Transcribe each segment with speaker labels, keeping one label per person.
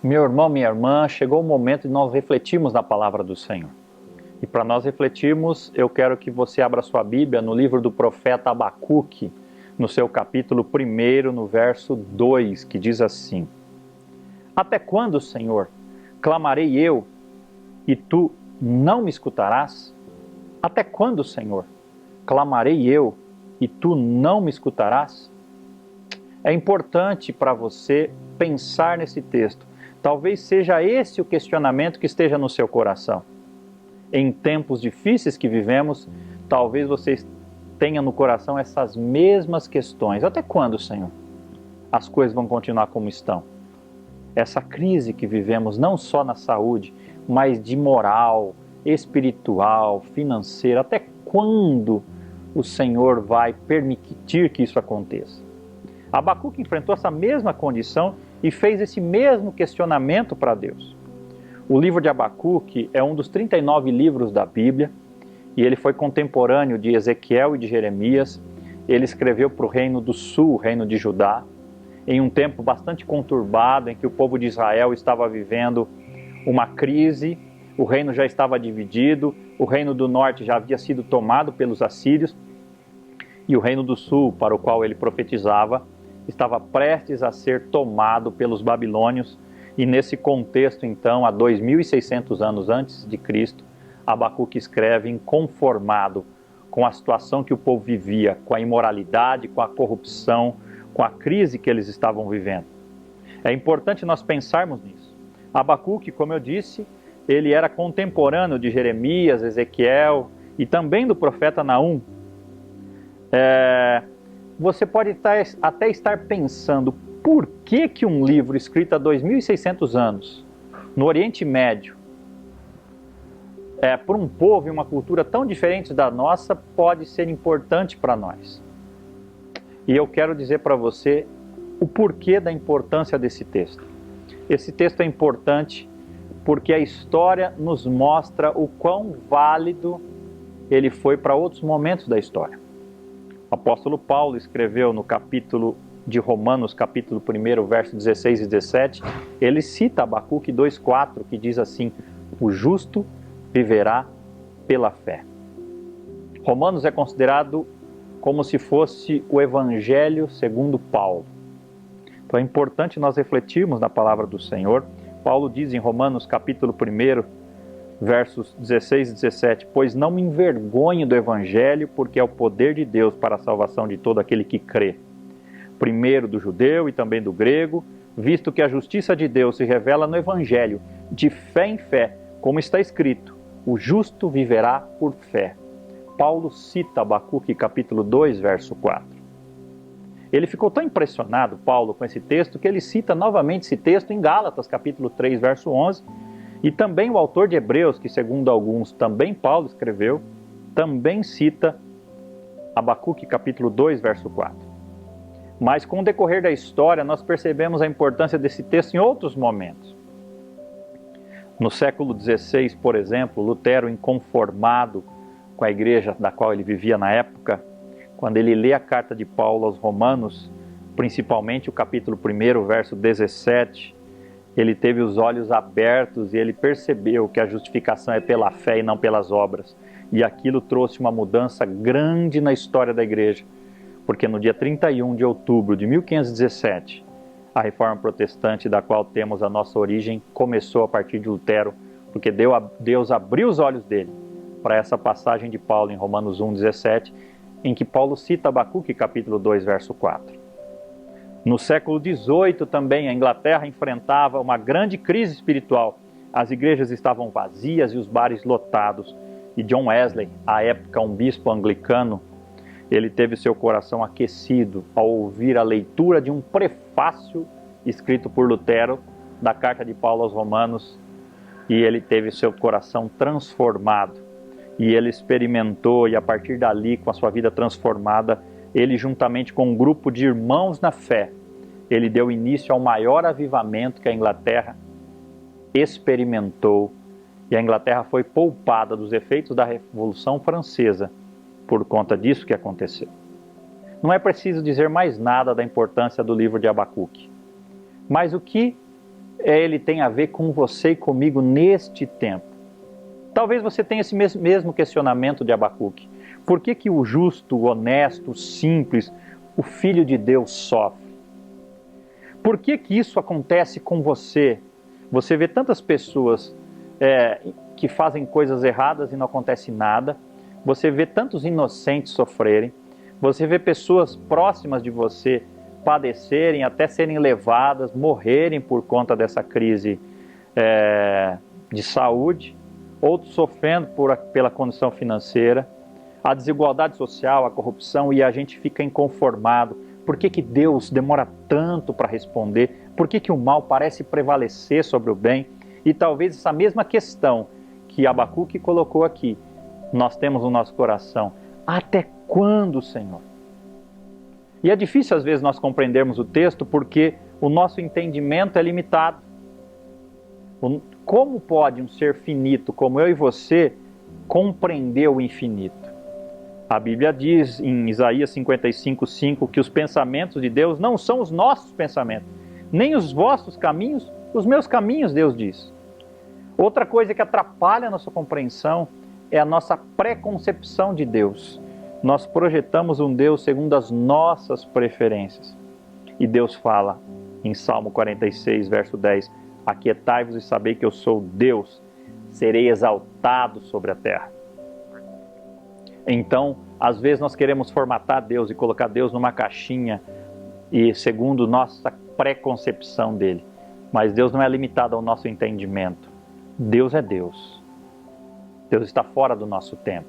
Speaker 1: Meu irmão, minha irmã, chegou o momento de nós refletirmos na palavra do Senhor. E para nós refletirmos, eu quero que você abra sua Bíblia no livro do profeta Abacuque, no seu capítulo 1, no verso 2, que diz assim: Até quando, Senhor, clamarei eu, e tu não me escutarás? Até quando, Senhor, clamarei eu, e tu não me escutarás? É importante para você pensar nesse texto. Talvez seja esse o questionamento que esteja no seu coração. Em tempos difíceis que vivemos, talvez você tenha no coração essas mesmas questões. Até quando, Senhor, as coisas vão continuar como estão? Essa crise que vivemos, não só na saúde, mas de moral, espiritual, financeira, até quando o Senhor vai permitir que isso aconteça? Abacuque enfrentou essa mesma condição e fez esse mesmo questionamento para Deus. O livro de Abacuque é um dos 39 livros da Bíblia e ele foi contemporâneo de Ezequiel e de Jeremias. Ele escreveu para o reino do sul, o reino de Judá, em um tempo bastante conturbado, em que o povo de Israel estava vivendo uma crise, o reino já estava dividido, o reino do norte já havia sido tomado pelos assírios e o reino do sul, para o qual ele profetizava, estava prestes a ser tomado pelos babilônios. E nesse contexto, então, há 2.600 anos antes de Cristo, Abacuque escreve inconformado com a situação que o povo vivia, com a imoralidade, com a corrupção, com a crise que eles estavam vivendo. É importante nós pensarmos nisso. Abacuque, como eu disse, ele era contemporâneo de Jeremias, Ezequiel e também do profeta Naum. Você pode até estar pensando, por que um livro escrito há 2.600 anos, no Oriente Médio, para um povo e uma cultura tão diferentes da nossa, pode ser importante para nós? E eu quero dizer para você o porquê da importância desse texto. Esse texto é importante porque a história nos mostra o quão válido ele foi para outros momentos da história. O apóstolo Paulo escreveu no capítulo de Romanos, capítulo 1, verso 16 e 17, ele cita Abacuque 2,4, que diz assim: o justo viverá pela fé. Romanos é considerado como se fosse o Evangelho segundo Paulo. Então é importante nós refletirmos na palavra do Senhor. Paulo diz em Romanos capítulo 1, versos 16 e 17, pois não me envergonho do Evangelho, porque é o poder de Deus para a salvação de todo aquele que crê. Primeiro do judeu e também do grego, visto que a justiça de Deus se revela no Evangelho, de fé em fé, como está escrito, o justo viverá por fé. Paulo cita Abacuque capítulo 2, verso 4. Ele ficou tão impressionado, Paulo, com esse texto, que ele cita novamente esse texto em Gálatas capítulo 3, verso 11, e também o autor de Hebreus, que segundo alguns também Paulo escreveu, também cita Abacuque capítulo 2, verso 4. Mas com o decorrer da história, nós percebemos a importância desse texto em outros momentos. No século XVI, por exemplo, Lutero, inconformado com a igreja da qual ele vivia na época, quando ele lê a carta de Paulo aos Romanos, principalmente o capítulo 1, verso 17, ele teve os olhos abertos e ele percebeu que a justificação é pela fé e não pelas obras. E aquilo trouxe uma mudança grande na história da igreja, porque no dia 31 de outubro de 1517, a reforma protestante, da qual temos a nossa origem, começou a partir de Lutero, porque Deus abriu os olhos dele para essa passagem de Paulo em Romanos 1,17, em que Paulo cita Abacuque capítulo 2, verso 4. No século XVIII também a Inglaterra enfrentava uma grande crise espiritual. As igrejas estavam vazias e os bares lotados. E John Wesley, à época um bispo anglicano, ele teve seu coração aquecido ao ouvir a leitura de um prefácio escrito por Lutero da carta de Paulo aos Romanos, e ele teve seu coração transformado. E ele experimentou, e a partir dali, com a sua vida transformada, ele, juntamente com um grupo de irmãos na fé, ele deu início ao maior avivamento que a Inglaterra experimentou. E a Inglaterra foi poupada dos efeitos da Revolução Francesa por conta disso que aconteceu. Não é preciso dizer mais nada da importância do livro de Abacuque. Mas o que ele tem a ver com você e comigo neste tempo. Talvez você tenha esse mesmo questionamento de Abacuque. Por que que o justo, o honesto, o simples, o Filho de Deus sofre? Por que que isso acontece com você? Você vê tantas pessoas que fazem coisas erradas e não acontece nada. Você vê tantos inocentes sofrerem. Você vê pessoas próximas de você padecerem, até serem levadas, morrerem por conta dessa crise de saúde. Outros sofrendo pela condição financeira. A desigualdade social, a corrupção, e a gente fica inconformado. Por que que Deus demora tanto para responder? Por que que o mal parece prevalecer sobre o bem? E talvez essa mesma questão que Abacuque colocou aqui, nós temos no nosso coração. Até quando, Senhor? E é difícil às vezes nós compreendermos o texto porque o nosso entendimento é limitado. Como pode um ser finito como eu e você compreender o infinito? A Bíblia diz em Isaías 55:5 que os pensamentos de Deus não são os nossos pensamentos, nem os vossos caminhos, os meus caminhos, Deus diz. Outra coisa que atrapalha a nossa compreensão é a nossa preconcepção de Deus. Nós projetamos um Deus segundo as nossas preferências. E Deus fala em Salmo 46, verso 10, aquietai-vos e sabei que eu sou Deus, serei exaltado sobre a terra. Então, às vezes nós queremos formatar Deus e colocar Deus numa caixinha e segundo nossa preconcepção dele. Mas Deus não é limitado ao nosso entendimento. Deus é Deus. Deus está fora do nosso tempo.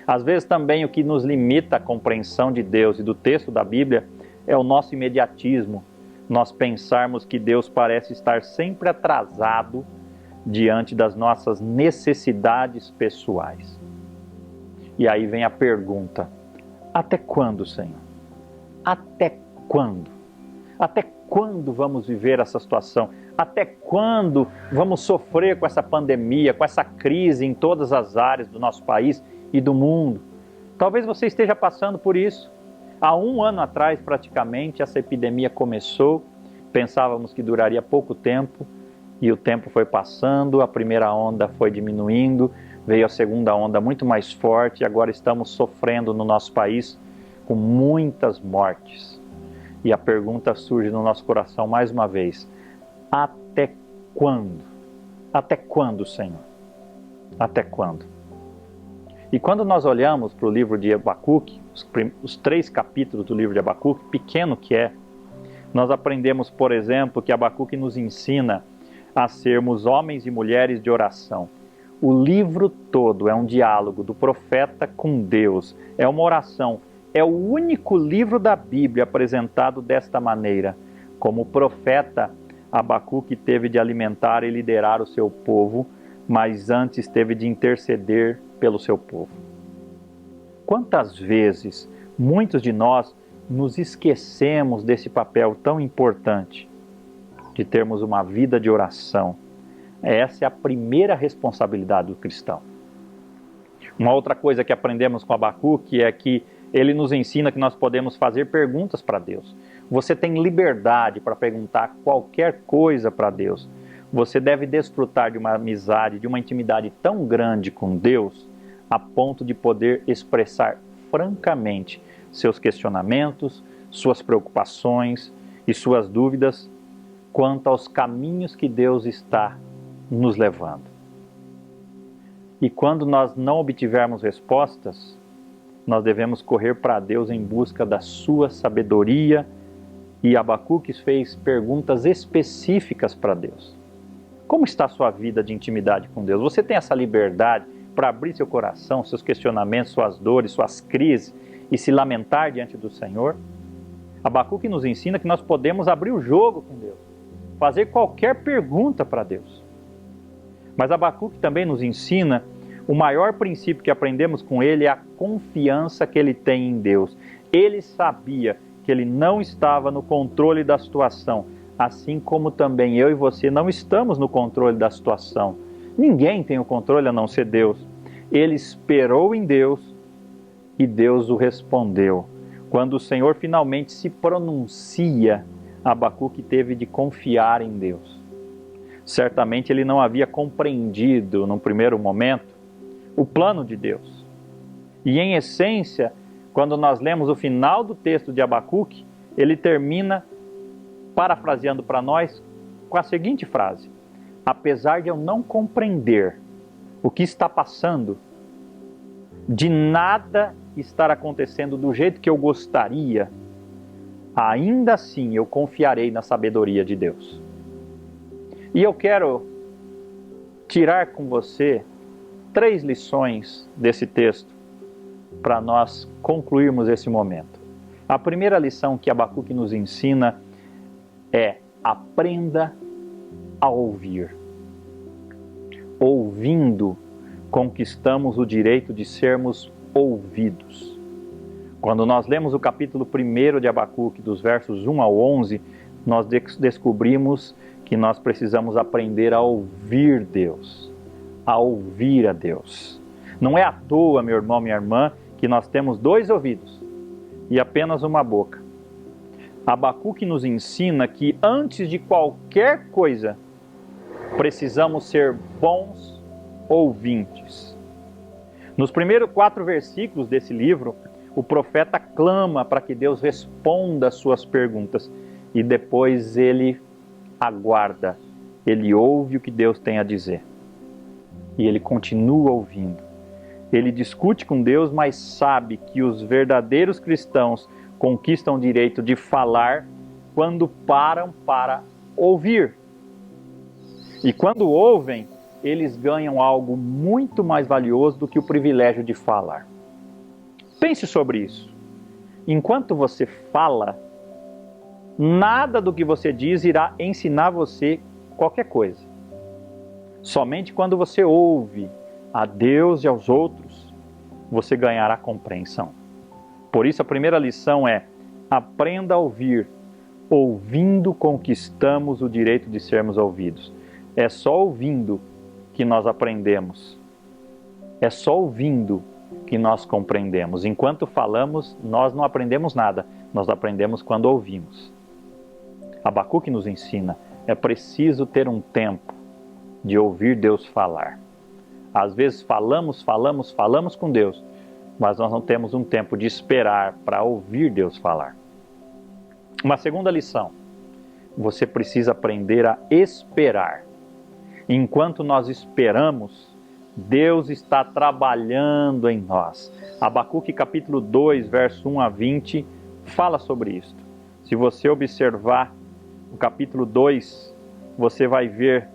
Speaker 1: Às vezes também o que nos limita a compreensão de Deus e do texto da Bíblia é o nosso imediatismo. Nós pensarmos que Deus parece estar sempre atrasado diante das nossas necessidades pessoais. E aí vem a pergunta, até quando, Senhor? Até quando? Até quando vamos viver essa situação? Até quando vamos sofrer com essa pandemia, com essa crise em todas as áreas do nosso país e do mundo? Talvez você esteja passando por isso. Há 1 ano atrás, praticamente, essa epidemia começou. Pensávamos que duraria pouco tempo e o tempo foi passando, a primeira onda foi diminuindo, veio a segunda onda muito mais forte e agora estamos sofrendo no nosso país com muitas mortes. E a pergunta surge no nosso coração mais uma vez, até quando? Até quando, Senhor? Até quando? E quando nós olhamos para o livro de Abacuque, os 3 capítulos do livro de Abacuque, pequeno que é, nós aprendemos, por exemplo, que Abacuque nos ensina a sermos homens e mulheres de oração. O livro todo é um diálogo do profeta com Deus, é uma oração. É o único livro da Bíblia apresentado desta maneira. Como profeta, Abacuque teve de alimentar e liderar o seu povo, mas antes teve de interceder pelo seu povo. Quantas vezes muitos de nós nos esquecemos desse papel tão importante de termos uma vida de oração? Essa é a primeira responsabilidade do cristão. Uma outra coisa que aprendemos com Abacuque é que ele nos ensina que nós podemos fazer perguntas para Deus. Você tem liberdade para perguntar qualquer coisa para Deus. Você deve desfrutar de uma amizade, de uma intimidade tão grande com Deus, a ponto de poder expressar francamente seus questionamentos, suas preocupações e suas dúvidas quanto aos caminhos que Deus está nos levando. E quando nós não obtivermos respostas, nós devemos correr para Deus em busca da sua sabedoria. E Abacuque fez perguntas específicas para Deus. Como está a sua vida de intimidade com Deus? Você tem essa liberdade para abrir seu coração, seus questionamentos, suas dores, suas crises e se lamentar diante do Senhor? Abacuque nos ensina que nós podemos abrir o jogo com Deus, fazer qualquer pergunta para Deus. Mas Abacuque também nos ensina o maior princípio que aprendemos com ele é a confiança que ele tem em Deus. Ele sabia que ele não estava no controle da situação, assim como também eu e você não estamos no controle da situação. Ninguém tem o controle a não ser Deus. Ele esperou em Deus e Deus o respondeu. Quando o Senhor finalmente se pronuncia, Abacuque teve de confiar em Deus. Certamente ele não havia compreendido, num primeiro momento, o plano de Deus. E em essência, quando nós lemos o final do texto de Abacuque, ele termina, parafraseando para nós, com a seguinte frase: apesar de eu não compreender o que está passando, de nada estar acontecendo do jeito que eu gostaria, ainda assim eu confiarei na sabedoria de Deus. E eu quero tirar com você 3 lições desse texto para nós concluirmos esse momento. A primeira lição que Abacuque nos ensina é: aprenda a ouvir. Ouvindo, conquistamos o direito de sermos ouvidos. Quando nós lemos o capítulo 1 de Abacuque, dos versos 1 ao 11, nós descobrimos que nós precisamos aprender a ouvir Deus, a ouvir a Deus. Não é à toa, meu irmão, minha irmã, que nós temos 2 ouvidos e apenas uma boca. Abacuque nos ensina que antes de qualquer coisa, precisamos ser bons ouvintes. Nos primeiros 4 versículos desse livro, o profeta clama para que Deus responda as suas perguntas e depois ele aguarda, ele ouve o que Deus tem a dizer e ele continua ouvindo. Ele discute com Deus, mas sabe que os verdadeiros cristãos conquistam o direito de falar quando param para ouvir. E quando ouvem, eles ganham algo muito mais valioso do que o privilégio de falar. Pense sobre isso. Enquanto você fala, nada do que você diz irá ensinar você qualquer coisa. Somente quando você ouve a Deus e aos outros, você ganhará compreensão. Por isso a primeira lição é: aprenda a ouvir. Ouvindo conquistamos o direito de sermos ouvidos. É só ouvindo que nós aprendemos. É só ouvindo que nós compreendemos. Enquanto falamos, nós não aprendemos nada. Nós aprendemos quando ouvimos. Abacuque nos ensina: é preciso ter um tempo de ouvir Deus falar. Às vezes falamos com Deus, mas nós não temos um tempo de esperar para ouvir Deus falar. Uma segunda lição: você precisa aprender a esperar. Enquanto nós esperamos, Deus está trabalhando em nós. Abacuque capítulo 2, verso 1 a 20, fala sobre isso. Se você observar o capítulo 2, você vai ver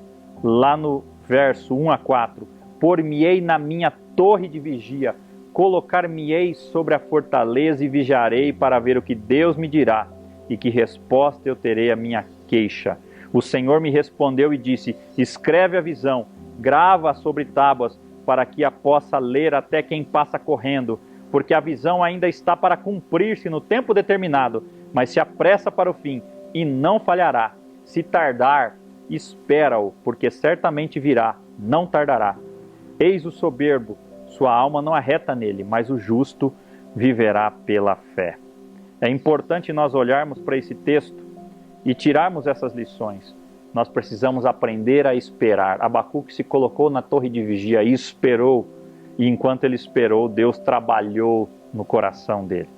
Speaker 1: lá no verso 1 a 4, por-me-ei na minha torre de vigia, colocar-me-ei sobre a fortaleza e vigiarei para ver o que Deus me dirá e que resposta eu terei à minha queixa. O Senhor me respondeu e disse: escreve a visão, grava sobre tábuas, para que a possa ler até quem passa correndo, porque a visão ainda está para cumprir-se no tempo determinado, mas se apressa para o fim e não falhará. Se tardar, espera-o, porque certamente virá, não tardará. Eis o soberbo, sua alma não arreta nele, mas o justo viverá pela fé. É importante nós olharmos para esse texto e tirarmos essas lições. Nós precisamos aprender a esperar. Abacuque se colocou na torre de vigia e esperou, e enquanto ele esperou, Deus trabalhou no coração dele.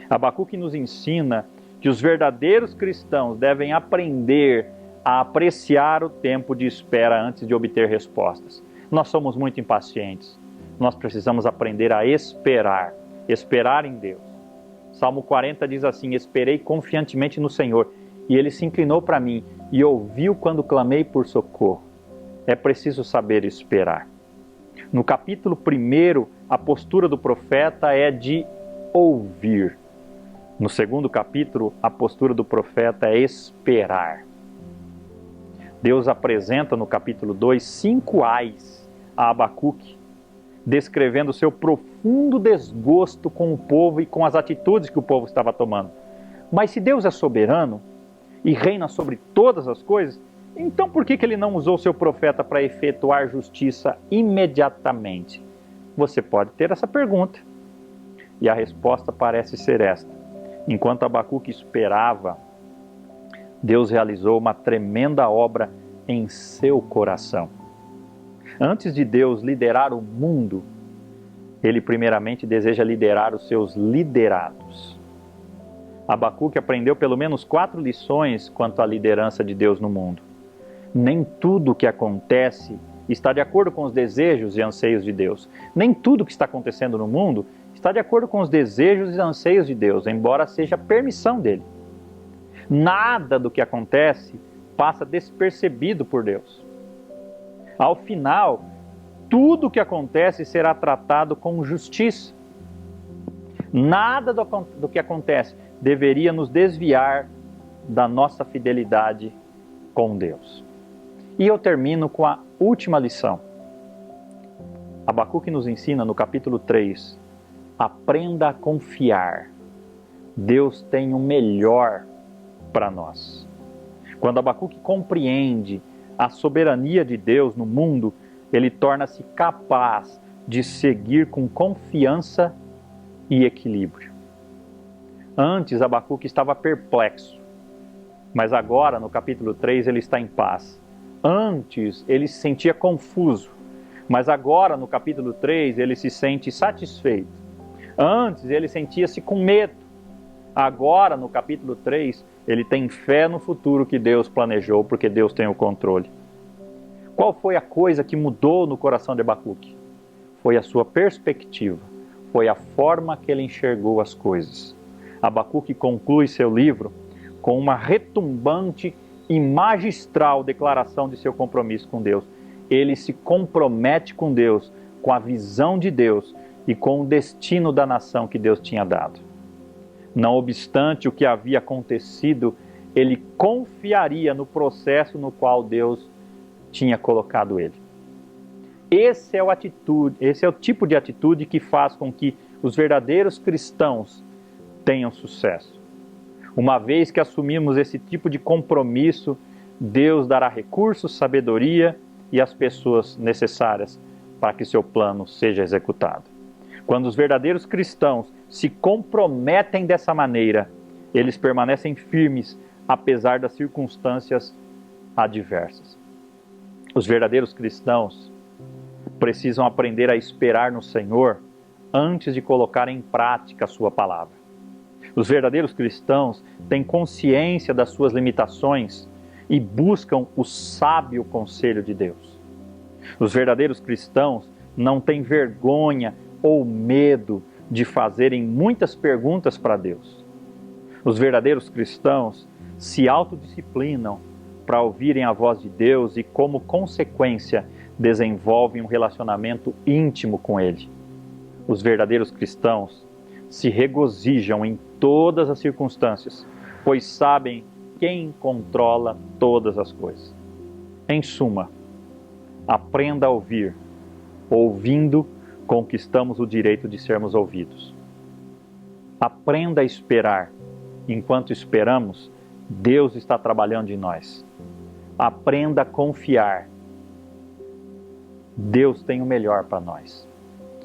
Speaker 1: Abacuque nos ensina que os verdadeiros cristãos devem aprender a apreciar o tempo de espera antes de obter respostas. Nós somos muito impacientes. Nós precisamos aprender a esperar em Deus. Salmo 40 diz assim: esperei confiantemente no Senhor, e Ele se inclinou para mim e ouviu quando clamei por socorro. É preciso saber esperar. No capítulo 1, a postura do profeta é de ouvir. No segundo capítulo, a postura do profeta é esperar. Deus apresenta no capítulo 2 5 ais a Abacuque, descrevendo o seu profundo desgosto com o povo e com as atitudes que o povo estava tomando. Mas se Deus é soberano e reina sobre todas as coisas, então por que ele não usou seu profeta para efetuar justiça imediatamente? Você pode ter essa pergunta. E a resposta parece ser esta: enquanto Abacuque esperava, Deus realizou uma tremenda obra em seu coração. Antes de Deus liderar o mundo, Ele primeiramente deseja liderar os seus liderados. Abacuque aprendeu pelo menos 4 lições quanto à liderança de Deus no mundo. Nem tudo o que acontece está de acordo com os desejos e anseios de Deus. Nem tudo o que está acontecendo no mundo está de acordo com os desejos e anseios de Deus, embora seja permissão dele. Nada do que acontece passa despercebido por Deus. Ao final, tudo o que acontece será tratado com justiça. Nada do que acontece deveria nos desviar da nossa fidelidade com Deus. E eu termino com a última lição. Abacuque nos ensina no capítulo 3, aprenda a confiar. Deus tem o melhor para nós. Quando Abacuque compreende a soberania de Deus no mundo, ele torna-se capaz de seguir com confiança e equilíbrio. Antes, Abacuque estava perplexo, mas agora, no capítulo 3, ele está em paz. Antes, ele se sentia confuso, mas agora, no capítulo 3, ele se sente satisfeito. Antes, ele sentia-se com medo. Agora, no capítulo 3, ele tem fé no futuro que Deus planejou, porque Deus tem o controle. Qual foi a coisa que mudou no coração de Abacuque? Foi a sua perspectiva, foi a forma que ele enxergou as coisas. Abacuque conclui seu livro com uma retumbante e magistral declaração de seu compromisso com Deus. Ele se compromete com Deus, com a visão de Deus e com o destino da nação que Deus tinha dado. Não obstante o que havia acontecido, ele confiaria no processo no qual Deus tinha colocado ele. Esse é o tipo de atitude que faz com que os verdadeiros cristãos tenham sucesso. Uma vez que assumimos esse tipo de compromisso, Deus dará recursos, sabedoria e as pessoas necessárias para que seu plano seja executado. Quando os verdadeiros cristãos se comprometem dessa maneira, eles permanecem firmes apesar das circunstâncias adversas. Os verdadeiros cristãos precisam aprender a esperar no Senhor antes de colocar em prática a sua palavra. Os verdadeiros cristãos têm consciência das suas limitações e buscam o sábio conselho de Deus. Os verdadeiros cristãos não têm vergonha ou medo de fazerem muitas perguntas para Deus. Os verdadeiros cristãos se autodisciplinam para ouvirem a voz de Deus e, como consequência, desenvolvem um relacionamento íntimo com Ele. Os verdadeiros cristãos se regozijam em todas as circunstâncias, pois sabem quem controla todas as coisas. Em suma, aprenda a ouvir. Ouvindo, conquistamos o direito de sermos ouvidos. Aprenda a esperar. Enquanto esperamos, Deus está trabalhando em nós. Aprenda a confiar. Deus tem o melhor para nós.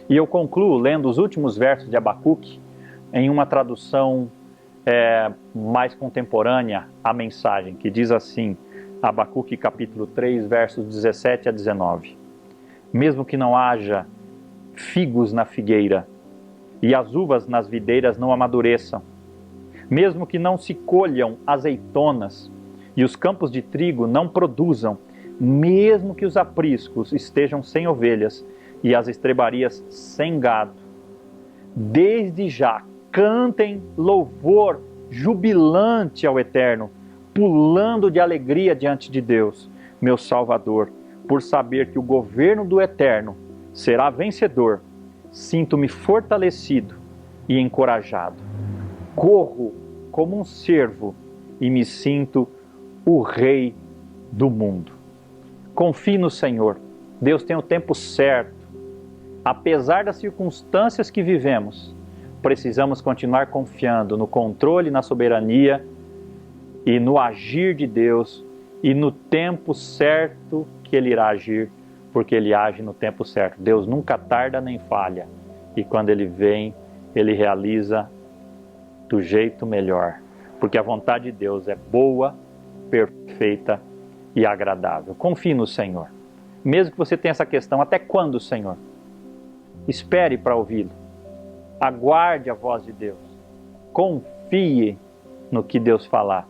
Speaker 1: E eu concluo lendo os últimos versos de Abacuque em uma tradução mais contemporânea à mensagem, que diz assim, Abacuque capítulo 3, versos 17 a 19. Mesmo que não haja figos na figueira e as uvas nas videiras não amadureçam, mesmo que não se colham azeitonas e os campos de trigo não produzam, mesmo que os apriscos estejam sem ovelhas e as estrebarias sem gado, desde já cantem louvor jubilante ao Eterno, pulando de alegria diante de Deus, meu Salvador, por saber que o governo do Eterno será vencedor. Sinto-me fortalecido e encorajado. Corro como um cervo e me sinto o rei do mundo. Confie no Senhor. Deus tem o tempo certo. Apesar das circunstâncias que vivemos, precisamos continuar confiando no controle, na soberania e no agir de Deus e no tempo certo que Ele irá agir, porque Ele age no tempo certo. Deus nunca tarda nem falha. E quando Ele vem, Ele realiza do jeito melhor. Porque a vontade de Deus é boa, perfeita e agradável. Confie no Senhor. Mesmo que você tenha essa questão, até quando, Senhor? Espere para ouvi-lo. Aguarde a voz de Deus. Confie no que Deus falar.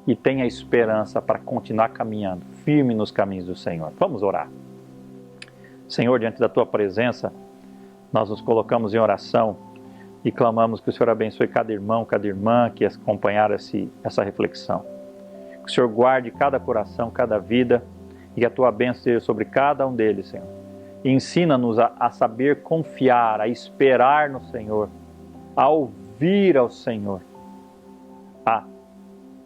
Speaker 1: E tenha esperança para continuar caminhando firme nos caminhos do Senhor. Vamos orar. Senhor, diante da Tua presença, nós nos colocamos em oração e clamamos que o Senhor abençoe cada irmão, cada irmã que acompanharam essa reflexão. Que o Senhor guarde cada coração, cada vida e que a Tua bênção seja sobre cada um deles, Senhor. E ensina-nos a saber confiar, a esperar no Senhor, a ouvir ao Senhor, a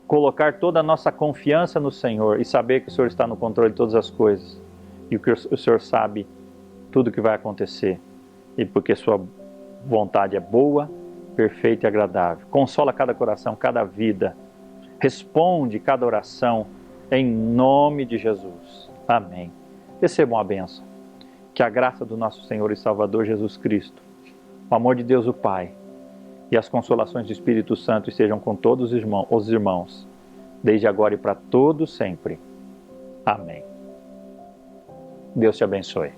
Speaker 1: colocar toda a nossa confiança no Senhor e saber que o Senhor está no controle de todas as coisas e que o Senhor sabe tudo o que vai acontecer e porque Sua vontade é boa, perfeita e agradável. Consola cada coração, cada vida. Responde cada oração em nome de Jesus. Amém. Recebam a bênção. Que a graça do nosso Senhor e Salvador Jesus Cristo, o amor de Deus o Pai e as consolações do Espírito Santo estejam com todos os irmãos, desde agora e para todos sempre. Amém. Deus te abençoe.